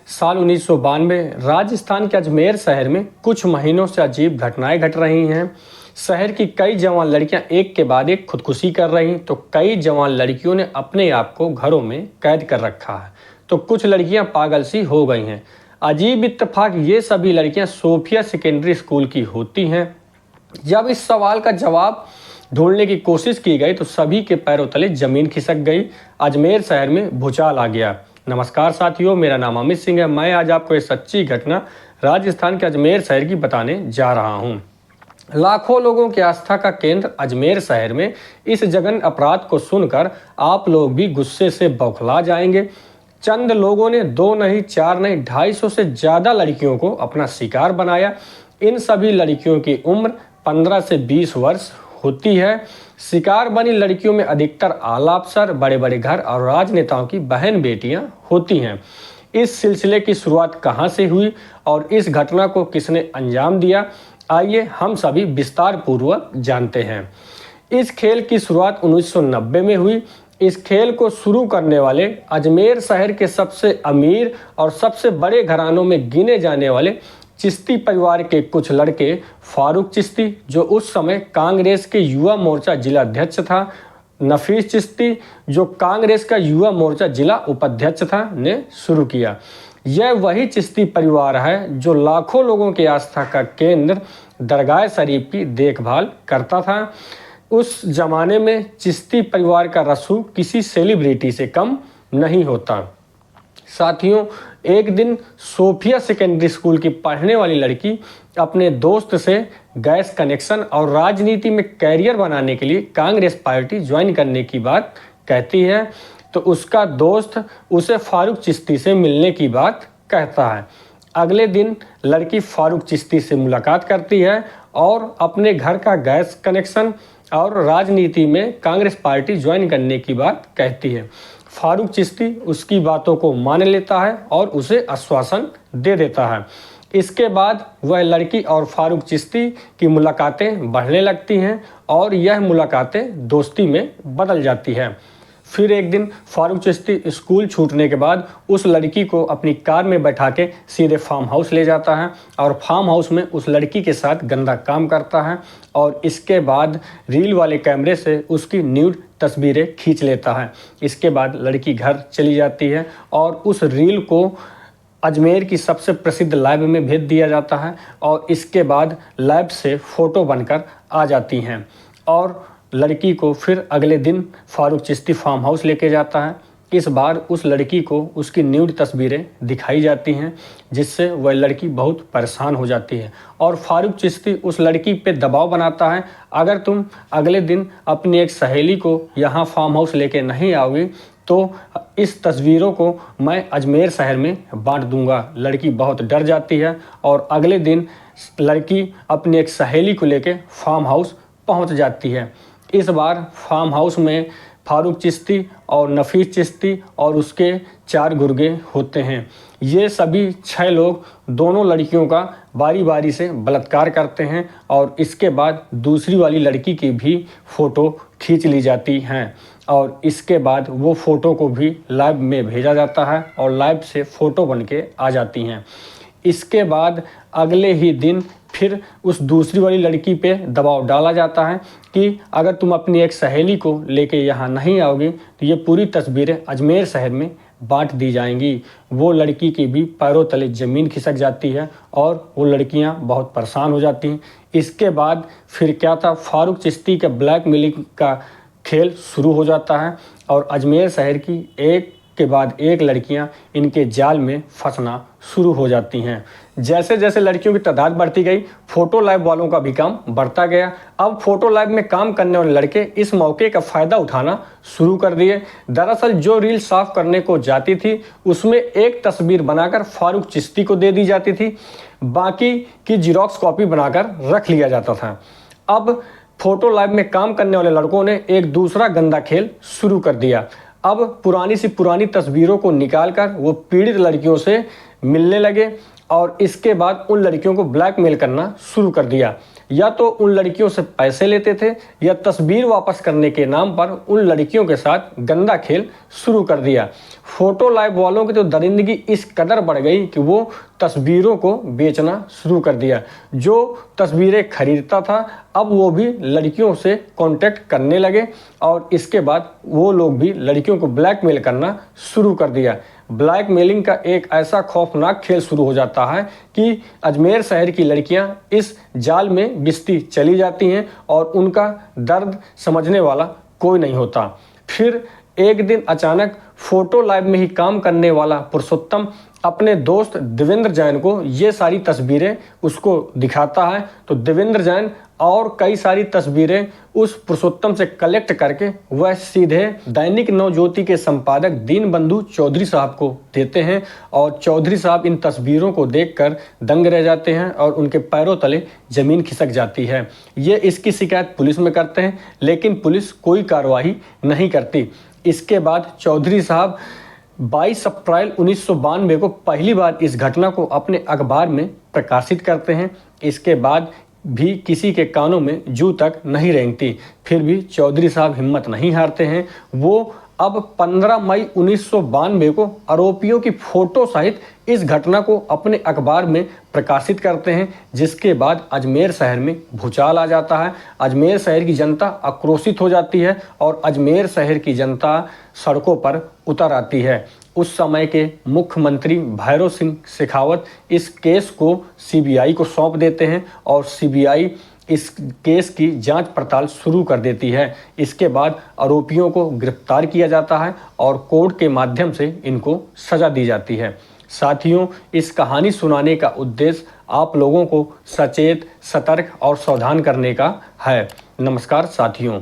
साल 1992 राजस्थान के अजमेर शहर में कुछ महीनों से अजीब घटनाएं घट रही हैं। शहर की कई जवान लड़कियां एक के बाद एक खुदकुशी कर रही, तो कई जवान लड़कियों ने अपने आप को घरों में कैद कर रखा है, तो कुछ लड़कियां पागल सी हो गई हैं। अजीब इत्तेफाक, ये सभी लड़कियां सोफिया सेकेंडरी स्कूल की होती हैं। जब इस सवाल का जवाब ढूंढने की कोशिश की गई तो सभी के पैरों तले जमीन खिसक गई। अजमेर शहर में भूचाल आ गया। नमस्कार साथियों, मेरा नाम अमित सिंह है। मैं आज आपको एक सच्ची घटना राजस्थान के अजमेर शहर की बताने जा रहा हूं। लाखों लोगों की आस्था का केंद्र अजमेर शहर में इस जघन्य अपराध को सुनकर आप लोग भी गुस्से से बौखला जाएंगे। चंद लोगों ने 2 नहीं, 4 नहीं, 250 से ज्यादा लड़कियों को अपना शिकार बनाया। इन सभी लड़कियों की उम्र 15 से 20 वर्ष होती है। शिकार बनी लड़कियों में अधिकतर आला अफसर, बड़े बड़े घर और राजनेताओं की बहन बेटियां होती हैं। इस सिलसिले की शुरुआत कहां से हुई और इस घटना को किसने अंजाम दिया, आइए हम सभी विस्तार पूर्वक जानते हैं। इस खेल की शुरुआत 1990 में हुई। इस खेल को शुरू करने वाले अजमेर शहर के सबसे अमीर और सबसे बड़े घरानों में गिने जाने वाले चिश्ती परिवार के कुछ लड़के फारूक चिश्ती, जो उस समय कांग्रेस के युवा मोर्चा जिला अध्यक्ष था, नफीस चिश्ती, जो कांग्रेस का युवा मोर्चा जिला उपाध्यक्ष था, ने शुरू किया। यह वही चिश्ती परिवार है जो लाखों लोगों की आस्था का केंद्र दरगाह शरीफ की देखभाल करता था। उस जमाने में चिश्ती परिवार का रसूख किसी सेलिब्रिटी से कम नहीं होता। साथियों, एक दिन सोफिया सेकेंडरी स्कूल की पढ़ने वाली लड़की अपने दोस्त से गैस कनेक्शन और राजनीति में कैरियर बनाने के लिए कांग्रेस पार्टी ज्वाइन करने की बात कहती है, तो उसका दोस्त उसे फारूक चिश्ती से मिलने की बात कहता है। अगले दिन लड़की फारूक चिश्ती से मुलाकात करती है और अपने घर का गैस कनेक्शन और राजनीति में कांग्रेस पार्टी ज्वाइन करने की बात कहती है। फारूक चिश्ती उसकी बातों को मान लेता है और उसे आश्वासन दे देता है। इसके बाद वह लड़की और फारूक चिश्ती की मुलाकातें बढ़ने लगती हैं और यह मुलाकातें दोस्ती में बदल जाती हैं। फिर एक दिन फारूक चिश्ती स्कूल छूटने के बाद उस लड़की को अपनी कार में बैठा के सीधे फार्म हाउस ले जाता है और फार्म हाउस में उस लड़की के साथ गंदा काम करता है और इसके बाद रील वाले कैमरे से उसकी न्यूड तस्वीरें खींच लेता है। इसके बाद लड़की घर चली जाती है और उस रील को अजमेर की सबसे प्रसिद्ध लैब में भेज दिया जाता है और इसके बाद लैब से फ़ोटो बनकर आ जाती हैं और लड़की को फिर अगले दिन फारूक चिश्ती फार्म हाउस लेके जाता है। इस बार उस लड़की को उसकी न्यूड तस्वीरें दिखाई जाती हैं, जिससे वह लड़की बहुत परेशान हो जाती है और फारूक चिश्ती उस लड़की पे दबाव बनाता है, अगर तुम अगले दिन अपनी एक सहेली को यहाँ फार्म हाउस लेके नहीं आओगी तो इस तस्वीरों को मैं अजमेर शहर में बांट दूंगा। लड़की बहुत डर जाती है और अगले दिन लड़की अपनी एक सहेली को लेके फार्म हाउस पहुँच जाती है। इस बार फार्म हाउस में फारूक चिश्ती और नफीस चिश्ती और उसके 4 गुर्गे होते हैं। ये सभी 6 लोग दोनों लड़कियों का बारी बारी से बलात्कार करते हैं और इसके बाद दूसरी वाली लड़की की भी फ़ोटो खींच ली जाती हैं और इसके बाद वो फ़ोटो को भी लैब में भेजा जाता है और लैब से फ़ोटो बन के आ जाती हैं। इसके बाद अगले ही दिन फिर उस दूसरी वाली लड़की पे दबाव डाला जाता है कि अगर तुम अपनी एक सहेली को लेके यहाँ नहीं आओगी तो ये पूरी तस्वीरें अजमेर शहर में बांट दी जाएंगी। वो लड़की की भी पैरों तले ज़मीन खिसक जाती है और वो लड़कियाँ बहुत परेशान हो जाती हैं। इसके बाद फिर क्या था, फारूक चिश्ती का ब्लैकमेलिंग का खेल शुरू हो जाता है और अजमेर शहर की एक के बाद एक लड़कियां इनके जाल में फंसना शुरू हो जाती हैं। जैसे जैसे लड़कियों की तादाद बढ़ती गई, फोटो लैब वालों का भी काम बढ़ता गया। अब फोटो लैब में काम करने वाले लड़के इस मौके का फ़ायदा उठाना शुरू कर दिए। दरअसल जो रील साफ करने को जाती थी उसमें एक तस्वीर बनाकर फारूक चिश्ती को दे दी जाती थी, बाकी की जीरोक्स कॉपी बनाकर रख लिया जाता था। अब फोटो लैब में काम करने वाले लड़कों ने एक दूसरा गंदा खेल शुरू कर दिया। अब पुरानी सी पुरानी तस्वीरों को निकालकर वो पीड़ित लड़कियों से मिलने लगे और इसके बाद उन लड़कियों को ब्लैकमेल करना शुरू कर दिया। या तो उन लड़कियों से पैसे लेते थे या तस्वीर वापस करने के नाम पर उन लड़कियों के साथ गंदा खेल शुरू कर दिया। फोटो लाइव वालों की तो दरिंदगी इस कदर बढ़ गई कि वो तस्वीरों को बेचना शुरू कर दिया। जो तस्वीरें खरीदता था अब वो भी लड़कियों से कांटेक्ट करने लगे और इसके बाद वो लोग भी लड़कियों को ब्लैकमेल करना शुरू कर दिया। ब्लैकमेलिंग का एक ऐसा खौफनाक खेल शुरू हो जाता है कि अजमेर शहर की लड़कियां इस जाल में बिस्ती चली जाती हैं और उनका दर्द समझने वाला कोई नहीं होता। फिर एक दिन अचानक फोटो लाइव में ही काम करने वाला पुरुषोत्तम अपने दोस्त देवेंद्र जैन को ये सारी तस्वीरें उसको दिखाता है, तो देवेंद्र जैन और कई सारी तस्वीरें उस पुरुषोत्तम से कलेक्ट करके वह सीधे दैनिक नवज्योति के संपादक दीनबंधु चौधरी साहब को देते हैं और चौधरी साहब इन तस्वीरों को देखकर दंग रह जाते हैं और उनके पैरों तले जमीन खिसक जाती है। ये इसकी शिकायत पुलिस में करते हैं लेकिन पुलिस कोई कार्रवाई नहीं करती। इसके बाद चौधरी साहब 22 अप्रैल 1992 को पहली बार इस घटना को अपने अखबार में प्रकाशित करते हैं। इसके बाद भी किसी के कानों में जू तक नहीं रेंगती। फिर भी चौधरी साहब हिम्मत नहीं हारते हैं। वो अब 15 मई 1992 को आरोपियों की फोटो सहित इस घटना को अपने अखबार में प्रकाशित करते हैं, जिसके बाद अजमेर शहर में भूचाल आ जाता है। अजमेर शहर की जनता आक्रोशित हो जाती है और अजमेर शहर की जनता सड़कों पर उतर आती है। उस समय के मुख्यमंत्री भैरव सिंह शेखावत इस केस को सीबीआई को सौंप देते हैं और सीबीआई इस केस की जांच पड़ताल शुरू कर देती है। इसके बाद आरोपियों को गिरफ्तार किया जाता है और कोर्ट के माध्यम से इनको सजा दी जाती है। साथियों, इस कहानी सुनाने का उद्देश्य आप लोगों को सचेत, सतर्क और सावधान करने का है। नमस्कार साथियों।